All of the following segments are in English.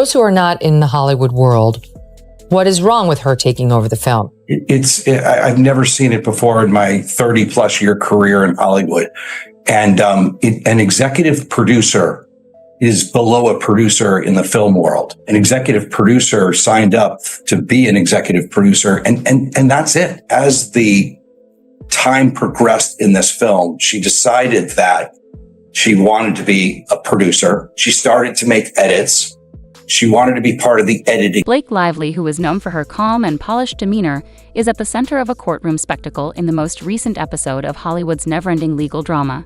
Those who are not in the Hollywood world, what is wrong with her taking over the film? I've never seen it before in my 30 plus year career in Hollywood. And an executive producer is below a producer in the film world. An executive producer signed up to be an executive producer. And that's it. As the time progressed in this film, she decided that she wanted to be a producer. She started to make edits. She wanted to be part of the editing. Blake Lively, who is known for her calm and polished demeanor, is at the center of a courtroom spectacle in the most recent episode of Hollywood's never-ending legal drama.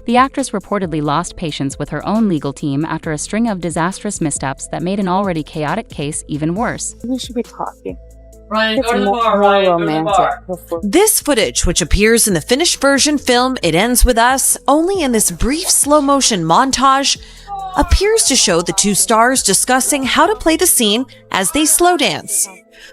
The actress reportedly lost patience with her own legal team after a string of disastrous missteps that made an already chaotic case even worse. We should be talking. Ryan, go to the bar, Ryan, go to the bar. This footage, which appears in the finished version film It Ends With Us, only in this brief slow-motion montage, appears to show the two stars discussing how to play the scene as they slow dance.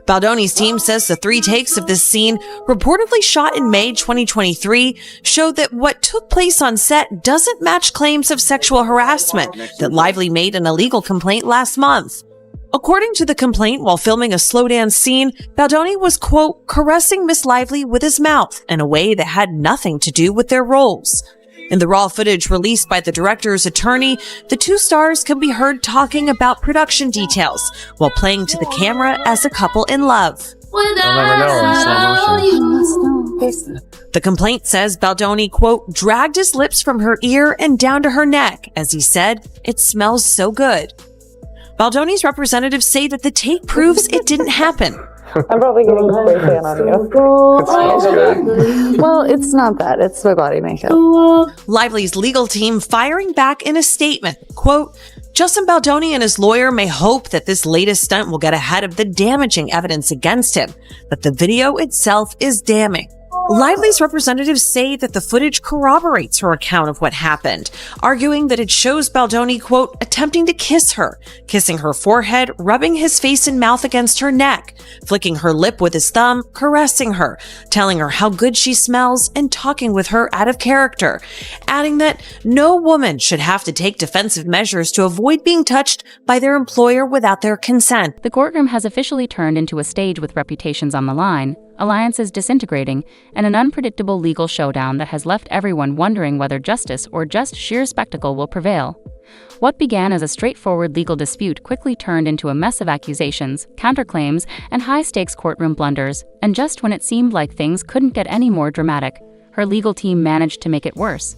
Baldoni's team says the 3 takes of this scene, reportedly shot in May 2023, showed that what took place on set doesn't match claims of sexual harassment that Lively made in a legal complaint last month. According to the complaint, while filming a slow dance scene, Baldoni was, quote, caressing Miss Lively with his mouth in a way that had nothing to do with their roles. In the raw footage released by the director's attorney, the two stars can be heard talking about production details while playing to the camera as a couple in love. The complaint says Baldoni, quote, dragged his lips from her ear and down to her neck as he said, "It smells so good." Baldoni's representatives say that the take proves it didn't happen. I'm probably getting a spray tan on you. It smells good. Well, it's not that. It's my body makeup. Lively's legal team firing back in a statement, quote, Justin Baldoni and his lawyer may hope that this latest stunt will get ahead of the damaging evidence against him, but the video itself is damning. Lively's representatives say that the footage corroborates her account of what happened, arguing that it shows Baldoni, quote, attempting to kiss her, kissing her forehead, rubbing his face and mouth against her neck, flicking her lip with his thumb, caressing her, telling her how good she smells, and talking with her out of character, adding that no woman should have to take defensive measures to avoid being touched by their employer without their consent. The courtroom has officially turned into a stage with reputations on the line, alliances disintegrating, and an unpredictable legal showdown that has left everyone wondering whether justice or just sheer spectacle will prevail. What began as a straightforward legal dispute quickly turned into a mess of accusations, counterclaims, and high-stakes courtroom blunders, and just when it seemed like things couldn't get any more dramatic, her legal team managed to make it worse.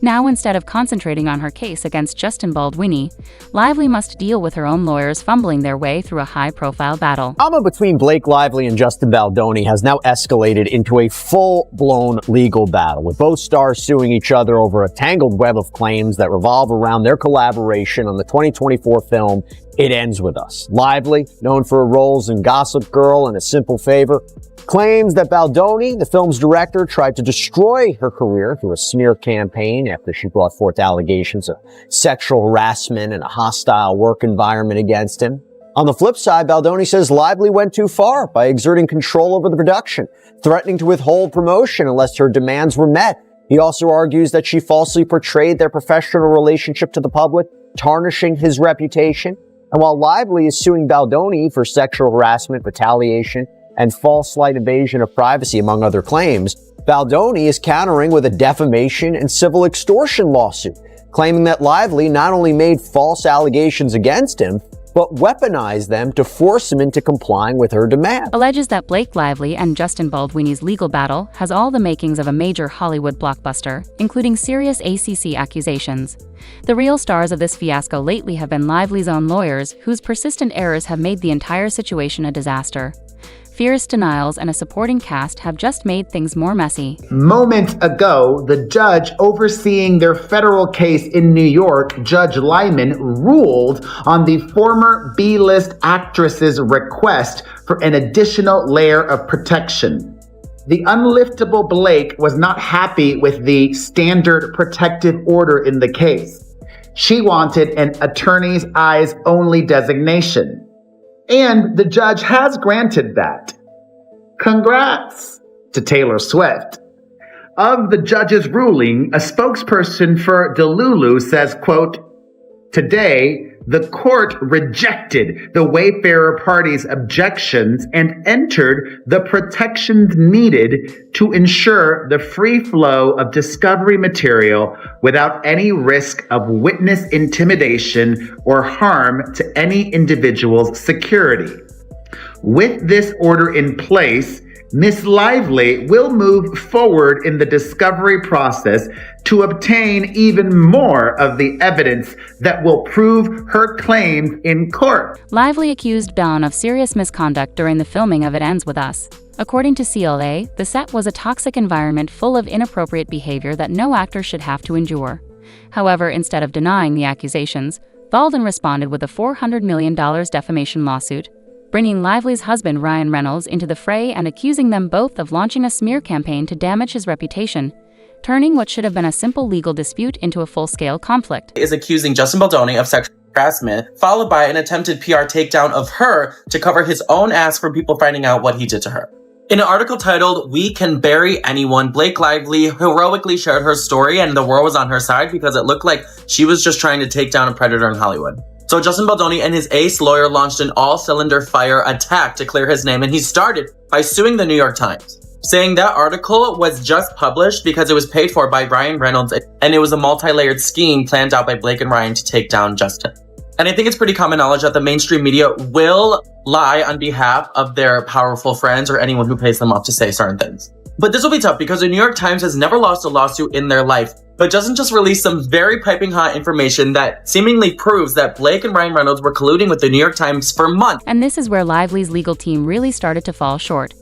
Now, instead of concentrating on her case against Justin Baldoni, Lively must deal with her own lawyers fumbling their way through a high-profile battle. Drama between Blake Lively and Justin Baldoni has now escalated into a full-blown legal battle, with both stars suing each other over a tangled web of claims that revolve around their collaboration on the 2024 film It Ends With Us. Lively, known for her roles in Gossip Girl and A Simple Favor, claims that Baldoni, the film's director, tried to destroy her career through a smear campaign after she brought forth allegations of sexual harassment and a hostile work environment against him. On the flip side, Baldoni says Lively went too far by exerting control over the production, threatening to withhold promotion unless her demands were met. He also argues that she falsely portrayed their professional relationship to the public, tarnishing his reputation. And while Lively is suing Baldoni for sexual harassment, retaliation, and false slight invasion of privacy, among other claims, Baldoni is countering with a defamation and civil extortion lawsuit, claiming that Lively not only made false allegations against him, but weaponized them to force him into complying with her demand. Alleges that Blake Lively and Justin Baldwini's legal battle has all the makings of a major Hollywood blockbuster, including serious ACC accusations. The real stars of this fiasco lately have been Lively's own lawyers, whose persistent errors have made the entire situation a disaster. Fierce denials and a supporting cast have just made things more messy. Moments ago, the judge overseeing their federal case in New York, Judge Lyman, ruled on the former B-list actress's request for an additional layer of protection. The unliftable Blake was not happy with the standard protective order in the case. She wanted an attorney's eyes only designation. And the judge has granted that. Congrats to Taylor Swift. Of the judge's ruling, a spokesperson for Delulu says, quote, "Today, the court rejected the Wayfarer party's objections and entered the protections needed to ensure the free flow of discovery material without any risk of witness intimidation or harm to any individual's security. With this order in place, Ms. Lively will move forward in the discovery process to obtain even more of the evidence that will prove her claims in court. Lively accused Dawn of serious misconduct during the filming of It Ends With Us. According to CLA, the set was a toxic environment full of inappropriate behavior that no actor should have to endure. However, instead of denying the accusations, Baldwin responded with a $400 million defamation lawsuit, bringing Lively's husband Ryan Reynolds into the fray and accusing them both of launching a smear campaign to damage his reputation, turning what should have been a simple legal dispute into a full-scale conflict. Is accusing Justin Baldoni of sexual harassment, followed by an attempted PR takedown of her to cover his own ass from people finding out what he did to her. In an article titled, "We Can Bury Anyone," Blake Lively heroically shared her story and the world was on her side because it looked like she was just trying to take down a predator in Hollywood. So Justin Baldoni and his ace lawyer launched an all-cylinder fire attack to clear his name, and he started by suing the New York Times, saying that article was just published because it was paid for by Ryan Reynolds and it was a multi-layered scheme planned out by Blake and Ryan to take down Justin. And I think it's pretty common knowledge that the mainstream media will lie on behalf of their powerful friends or anyone who pays them off to say certain things. But this will be tough because the New York Times has never lost a lawsuit in their life, but Justin just released some very piping hot information that seemingly proves that Blake and Ryan Reynolds were colluding with the New York Times for months. And this is where Lively's legal team really started to fall short.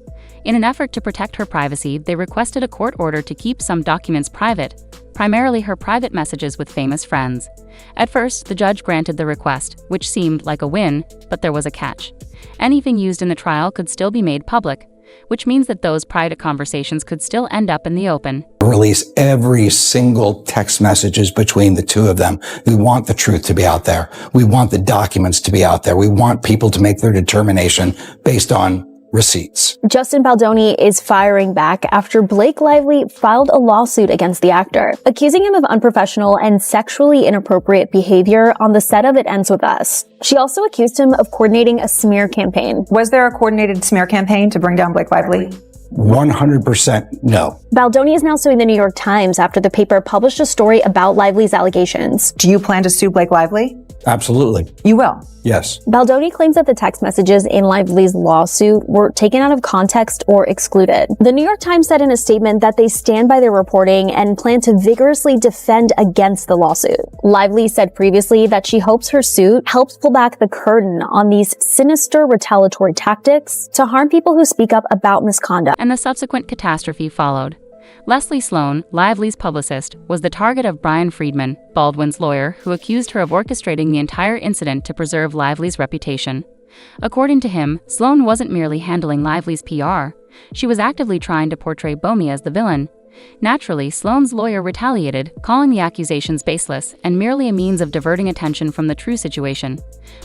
In an effort to protect her privacy, they requested a court order to keep some documents private, primarily her private messages with famous friends. At first, the judge granted the request, which seemed like a win, but there was a catch. Anything used in the trial could still be made public, which means that those private conversations could still end up in the open. Release every single text messages between the two of them. We want the truth to be out there. We want the documents to be out there. We want people to make their determination based on receipts. Justin Baldoni is firing back after Blake Lively filed a lawsuit against the actor, accusing him of unprofessional and sexually inappropriate behavior on the set of It Ends With Us. She also accused him of coordinating a smear campaign. Was there a coordinated smear campaign to bring down Blake Lively? 100% no. Baldoni is now suing the New York Times after the paper published a story about Lively's allegations. Do you plan to sue Blake Lively? Absolutely. You will? Yes. Baldoni claims that the text messages in Lively's lawsuit were taken out of context or excluded. The New York Times said in a statement that they stand by their reporting and plan to vigorously defend against the lawsuit. Lively said previously that she hopes her suit helps pull back the curtain on these sinister retaliatory tactics to harm people who speak up about misconduct. And the subsequent catastrophe followed. Leslie Sloan, Lively's publicist, was the target of Brian Friedman, Baldwin's lawyer, who accused her of orchestrating the entire incident to preserve Lively's reputation. According to him, Sloan wasn't merely handling Lively's PR. She was actively trying to portray Bomi as the villain. Naturally, Sloan's lawyer retaliated, calling the accusations baseless and merely a means of diverting attention from the true situation.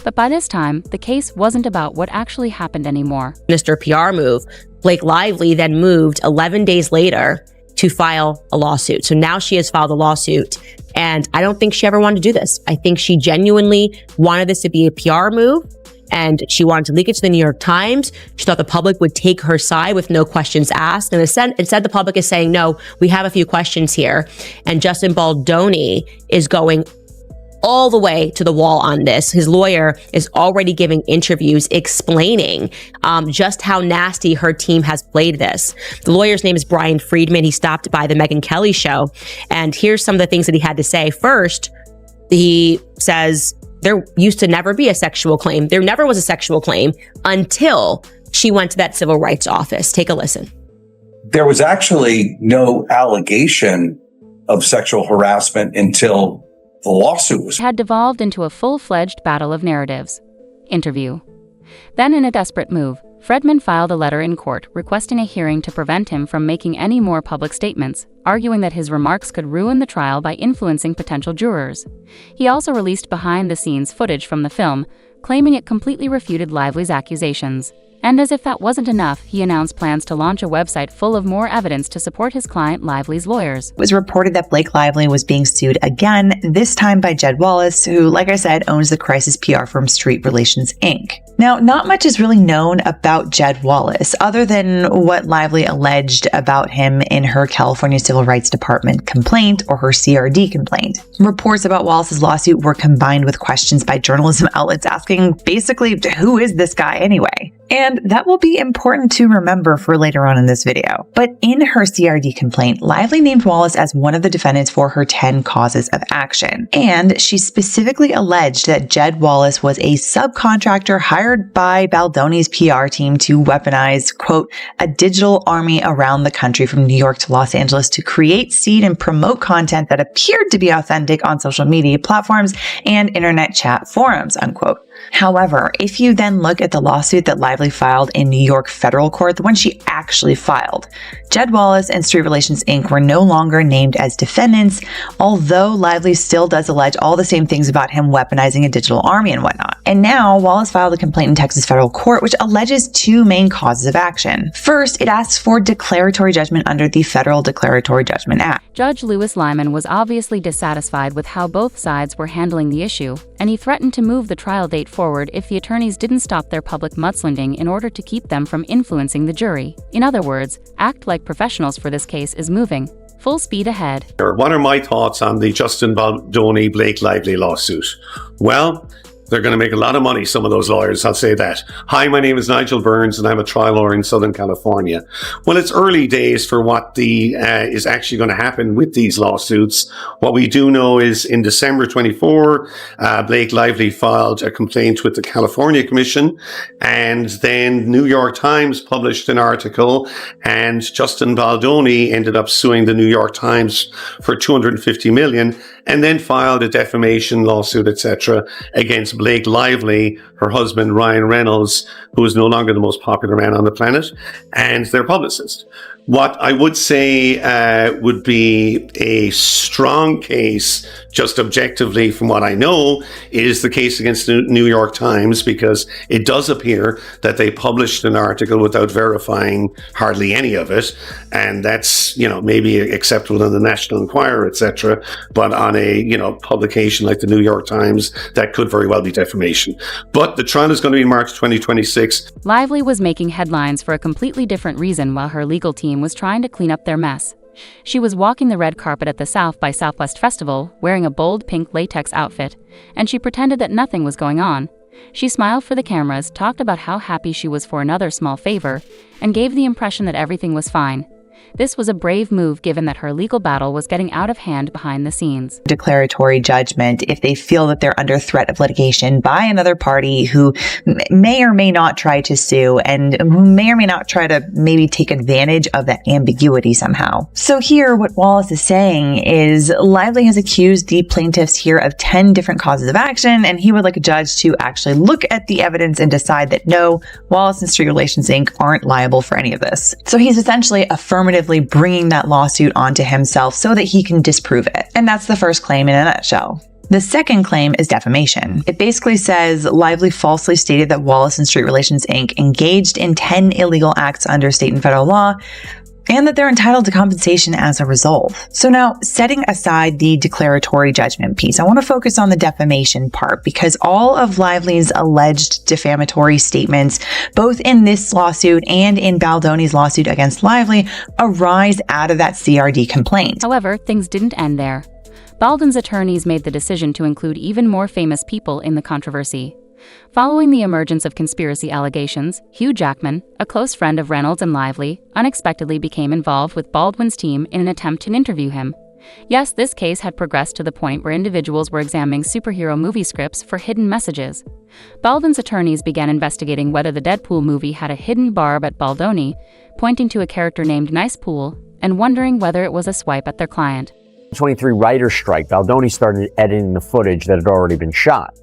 But by this time, the case wasn't about what actually happened anymore. Mr. PR move, Blake Lively then moved 11 days later to file a lawsuit. So now she has filed a lawsuit, and I don't think she ever wanted to do this. I think she genuinely wanted this to be a PR move, and she wanted to leak it to the New York Times. She thought the public would take her side with no questions asked. And instead the public is saying, no, we have a few questions here. And Justin Baldoni is going all the way to the wall on this. His lawyer is already giving interviews explaining just how nasty her team has played this. The lawyer's name is Brian Friedman. He stopped by the Megyn Kelly show. And here's some of the things that he had to say. First, he says, there used to never be a sexual claim. There never was a sexual claim until she went to that civil rights office. Take a listen. There was actually no allegation of sexual harassment until the lawsuit was. Had devolved into a full-fledged battle of narratives. Interview. Then, in a desperate move, Friedman filed a letter in court requesting a hearing to prevent him from making any more public statements, arguing that his remarks could ruin the trial by influencing potential jurors. He also released behind-the-scenes footage from the film, claiming it completely refuted Lively's accusations. And as if that wasn't enough, he announced plans to launch a website full of more evidence to support his client Lively's lawyers. It was reported that Blake Lively was being sued again, this time by Jed Wallace, who, like I said, owns the crisis PR firm Street Relations Inc. Now, not much is really known about Jed Wallace, other than what Lively alleged about him in her California Civil Rights Department complaint, or her CRD complaint. Reports about Wallace's lawsuit were combined with questions by journalism outlets asking, basically, who is this guy anyway? And that will be important to remember for later on in this video. But in her CRD complaint, Lively named Wallace as one of the defendants for her 10 causes of action. And she specifically alleged that Jed Wallace was a subcontractor hired by Baldoni's PR team to weaponize, quote, a digital army around the country from New York to Los Angeles to create, seed, and promote content that appeared to be authentic on social media platforms and internet chat forums, unquote. However, if you then look at the lawsuit that Lively filed in New York federal court, the one she actually filed, Jed Wallace and Street Relations Inc. were no longer named as defendants, although Lively still does allege all the same things about him weaponizing a digital army and whatnot. And now Wallace filed a complaint in Texas federal court, which alleges two main causes of action. First, it asks for declaratory judgment under the Federal Declaratory Judgment Act. Judge Lewis Lyman was obviously dissatisfied with how both sides were handling the issue, and he threatened to move the trial date forward if the attorneys didn't stop their public mudslinging in order to keep them from influencing the jury. In other words, act like professionals for this case is moving. Full speed ahead. What are my thoughts on the Justin Baldoni Blake Lively lawsuit? Well, they're going to make a lot of money, some of those lawyers, I'll say that. Hi, my name is Nigel Burns and I'm a trial lawyer in Southern California. Well, it's early days for what is actually going to happen with these lawsuits. What we do know is in December 24, Blake Lively filed a complaint with the California Commission, and then New York Times published an article, and Justin Baldoni ended up suing the New York Times for $250 million, and then filed a defamation lawsuit, etc., against Blake Lively, her husband Ryan Reynolds, who is no longer the most popular man on the planet, and their publicist. What I would say would be a strong case, just objectively from what I know, is the case against the New York Times, because it does appear that they published an article without verifying hardly any of it, and that's, maybe acceptable in the National Enquirer, etc. But on a, publication like the New York Times, that could very well be defamation. But the trial is going to be March 2026. Lively was making headlines for a completely different reason while her legal team was trying to clean up their mess. She was walking the red carpet at the South by Southwest Festival, wearing a bold pink latex outfit, and she pretended that nothing was going on. She smiled for the cameras, talked about how happy she was for another small favor, and gave the impression that everything was fine. This was a brave move given that her legal battle was getting out of hand behind the scenes. Declaratory judgment if they feel that they're under threat of litigation by another party who may or may not try to sue and who may or may not try to maybe take advantage of that ambiguity somehow. So here, what Wallace is saying is Lively has accused the plaintiffs here of 10 different causes of action, and he would like a judge to actually look at the evidence and decide that no, Wallace and Street Relations Inc. aren't liable for any of this. So he's essentially affirmatively bringing that lawsuit onto himself so that he can disprove it. And that's the first claim in a nutshell. The second claim is defamation. It basically says Lively falsely stated that Wallace and Street Relations Inc. engaged in 10 illegal acts under state and federal law, and that they're entitled to compensation as a result. So now, setting aside the declaratory judgment piece, I want to focus on the defamation part, because all of Lively's alleged defamatory statements, both in this lawsuit and in Baldoni's lawsuit against Lively, arise out of that CRD complaint. However, things didn't end there. Baldwin's attorneys made the decision to include even more famous people in the controversy. Following the emergence of conspiracy allegations, Hugh Jackman, a close friend of Reynolds and Lively, unexpectedly became involved with Baldwin's team in an attempt to interview him. Yes, this case had progressed to the point where individuals were examining superhero movie scripts for hidden messages. Baldwin's attorneys began investigating whether the Deadpool movie had a hidden barb at Baldoni, pointing to a character named Nice Pool, and wondering whether it was a swipe at their client. 23 writer's strike, Baldoni started editing the footage that had already been shot.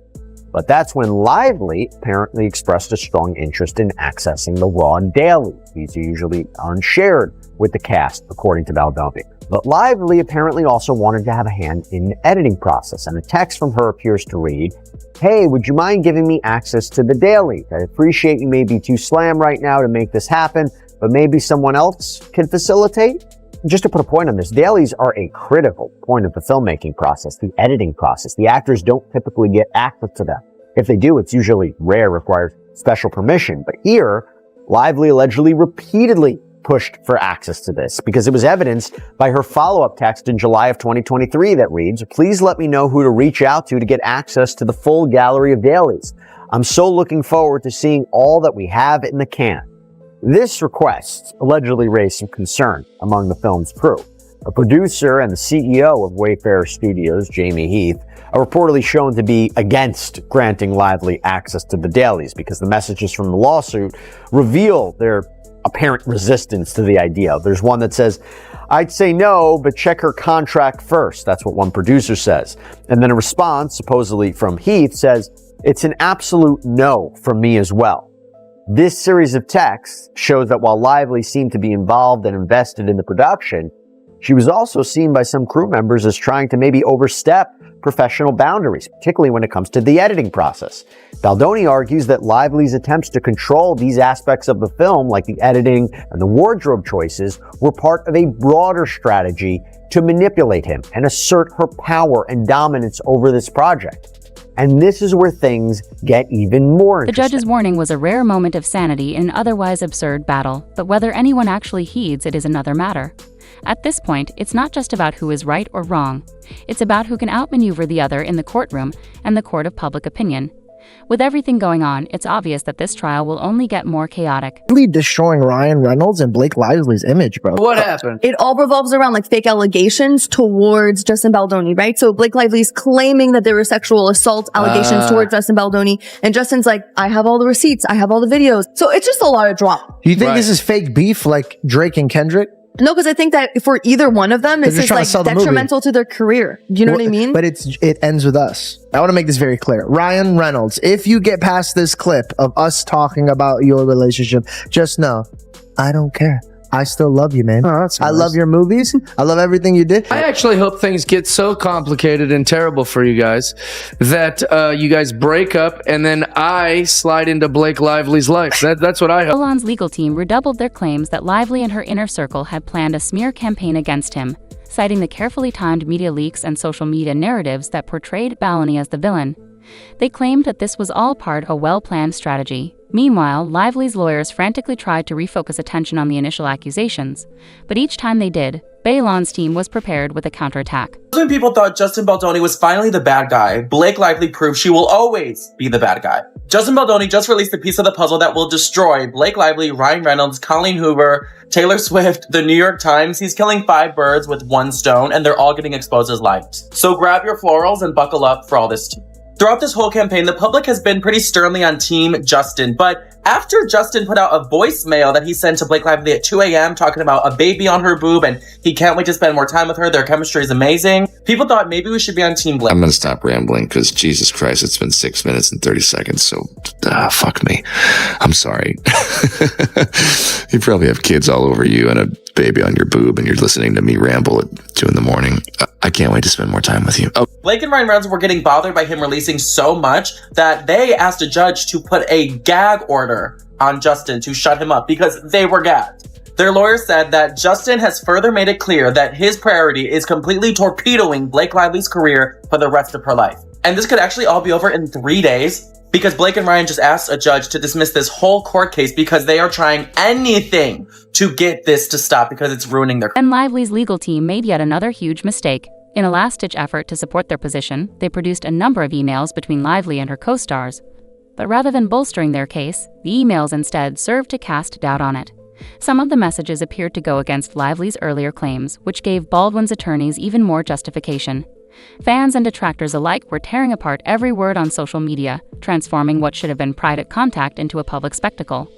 But that's when Lively apparently expressed a strong interest in accessing the raw dailies. These are usually unshared with the cast, according to Baldoni. But Lively apparently also wanted to have a hand in the editing process, and a text from her appears to read, "Hey, would you mind giving me access to the dailies? I appreciate you may be too slammed right now to make this happen, but maybe someone else can facilitate?" Just to put a point on this, dailies are a critical point of the filmmaking process, the editing process. The actors don't typically get access to them. If they do, it's usually rare, requires special permission. But here, Lively allegedly repeatedly pushed for access to this because it was evidenced by her follow-up text in July of 2023 that reads, "Please let me know who to reach out to get access to the full gallery of dailies. I'm so looking forward to seeing all that we have in the can." This request allegedly raised some concern among the film's crew. A producer and the CEO of Wayfarer Studios, Jamie Heath, are reportedly shown to be against granting Lively access to the dailies because the messages from the lawsuit reveal their apparent resistance to the idea. There's one that says, "I'd say no, but check her contract first." That's what one producer says. And then a response, supposedly from Heath, says, "It's an absolute no from me as well." This series of texts shows that while Lively seemed to be involved and invested in the production, she was also seen by some crew members as trying to maybe overstep professional boundaries, particularly when it comes to the editing process. Baldoni argues that Lively's attempts to control these aspects of the film, like the editing and the wardrobe choices, were part of a broader strategy to manipulate him and assert her power and dominance over this project. And this is where things get even more interesting. The judge's warning was a rare moment of sanity in an otherwise absurd battle, but whether anyone actually heeds it is another matter. At this point, it's not just about who is right or wrong. It's about who can outmaneuver the other in the courtroom and the court of public opinion. With everything going on, it's obvious that this trial will only get more chaotic. Really destroying Ryan Reynolds and Blake Lively's image, bro. What happened? It all revolves around like fake allegations towards Justin Baldoni, right? So Blake Lively's claiming that there were sexual assault allegations towards Justin Baldoni, and Justin's like, "I have all the receipts, I have all the videos." So it's just a lot of drama. Do you think this is fake beef like Drake and Kendrick? No, because I think that for either one of them, it's just like detrimental to their career. Do you know what I mean? But it ends with us. I want to make this very clear. Ryan Reynolds, if you get past this clip of us talking about your relationship, just know, I don't care. I still love you, man. I love your movies. I love everything you did. I actually hope things get so complicated and terrible for you guys that you guys break up and then I slide into Blake Lively's life. That's what I hope. Elon's legal team redoubled their claims that Lively and her inner circle had planned a smear campaign against him, citing the carefully timed media leaks and social media narratives that portrayed Baldoni as the villain. They claimed that this was all part of a well-planned strategy. Meanwhile, Lively's lawyers frantically tried to refocus attention on the initial accusations, but each time they did, Baldoni's team was prepared with a counterattack. When people thought Justin Baldoni was finally the bad guy, Blake Lively proved she will always be the bad guy. Justin Baldoni just released a piece of the puzzle that will destroy Blake Lively, Ryan Reynolds, Colleen Hoover, Taylor Swift, the New York Times. He's killing 5 birds with 1 stone, and they're all getting exposed as liars. So grab your florals and buckle up for all this tea. Throughout this whole campaign, the public has been pretty sternly on Team Justin, but after Justin put out a voicemail that he sent to Blake Lively at 2 a.m. talking about a baby on her boob and he can't wait to spend more time with her, their chemistry is amazing, people thought maybe we should be on Team Blake. I'm gonna stop rambling because Jesus Christ, it's been 6 minutes and 30 seconds, so fuck me. I'm sorry. You probably have kids all over you and a baby on your boob and you're listening to me ramble at 2 a.m. I can't wait to spend more time with you. Oh. Blake and Ryan Reynolds were getting bothered by him releasing so much that they asked a judge to put a gag order on Justin to shut him up because they were gagged. Their lawyer said that Justin has further made it clear that his priority is completely torpedoing Blake Lively's career for the rest of her life. And this could actually all be over in 3 days because Blake and Ryan just asked a judge to dismiss this whole court case because they are trying anything to get this to stop because it's ruining their career. And Lively's legal team made yet another huge mistake. In a last-ditch effort to support their position, they produced a number of emails between Lively and her co-stars. But rather than bolstering their case, the emails instead served to cast doubt on it. Some of the messages appeared to go against Lively's earlier claims, which gave Baldwin's attorneys even more justification. Fans and detractors alike were tearing apart every word on social media, transforming what should have been private contact into a public spectacle.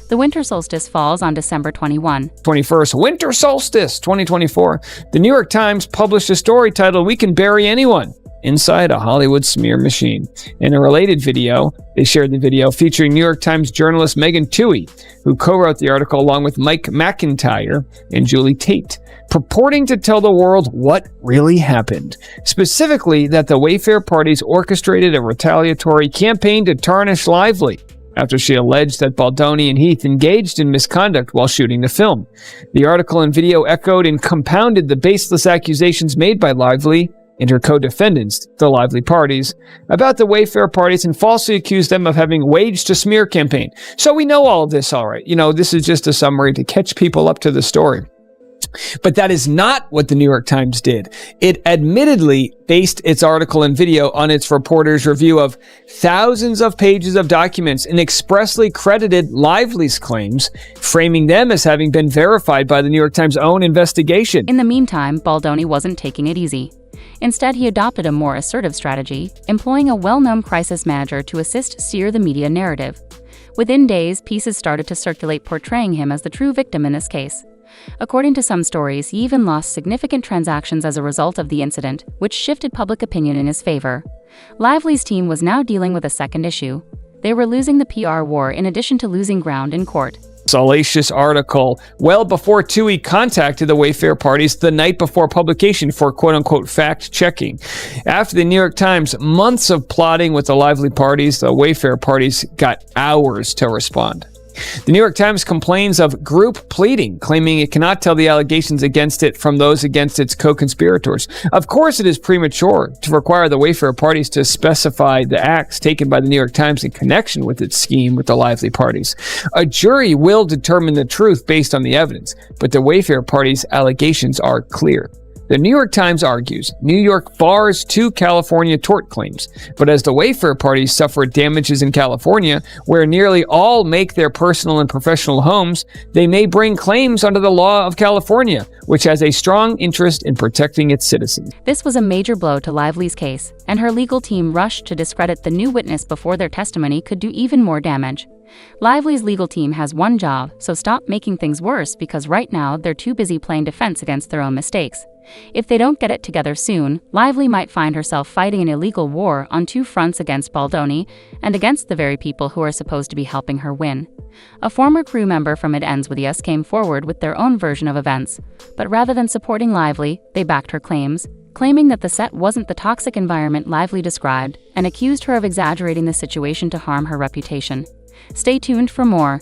The winter solstice falls on December 21st, winter solstice 2024. The New York Times published a story titled, "We Can Bury Anyone," inside a Hollywood smear machine. In a related video, they shared the video featuring New York Times journalist Megan Twohey, who co-wrote the article along with Mike McIntyre and Julie Tate, purporting to tell the world what really happened. Specifically, that the Wayfair parties orchestrated a retaliatory campaign to tarnish Lively, after she alleged that Baldoni and Heath engaged in misconduct while shooting the film. The article and video echoed and compounded the baseless accusations made by Lively and her co-defendants, the Lively parties, about the Wayfair parties and falsely accused them of having waged a smear campaign. So we know all of this, all right. This is just a summary to catch people up to the story. But that is not what the New York Times did. It admittedly based its article and video on its reporter's review of thousands of pages of documents and expressly credited Lively's claims, framing them as having been verified by the New York Times' own investigation. In the meantime, Baldoni wasn't taking it easy. Instead, he adopted a more assertive strategy, employing a well-known crisis manager to assist steer the media narrative. Within days, pieces started to circulate portraying him as the true victim in this case. According to some stories, he even lost significant transactions as a result of the incident, which shifted public opinion in his favor. Lively's team was now dealing with a second issue. They were losing the PR war in addition to losing ground in court. Salacious article well before Twohey contacted the Wayfair parties the night before publication for quote-unquote fact-checking. After the New York Times months of plotting with the Lively parties, the Wayfair parties got hours to respond. The New York Times complains of group pleading, claiming it cannot tell the allegations against it from those against its co-conspirators. Of course, it is premature to require the Wayfair parties to specify the acts taken by the New York Times in connection with its scheme with the Lively parties. A jury will determine the truth based on the evidence, but the Wayfair parties' allegations are clear. The New York Times argues New York bars 2 California tort claims, but as the Wayfair parties suffered damages in California, where nearly all make their personal and professional homes, they may bring claims under the law of California, which has a strong interest in protecting its citizens. This was a major blow to Lively's case, and her legal team rushed to discredit the new witness before their testimony could do even more damage. Lively's legal team has one job, so stop making things worse because right now they're too busy playing defense against their own mistakes. If they don't get it together soon, Lively might find herself fighting an illegal war on 2 fronts against Baldoni and against the very people who are supposed to be helping her win. A former crew member from It Ends With Us came forward with their own version of events, but rather than supporting Lively, they backed her claims, claiming that the set wasn't the toxic environment Lively described and accused her of exaggerating the situation to harm her reputation. Stay tuned for more.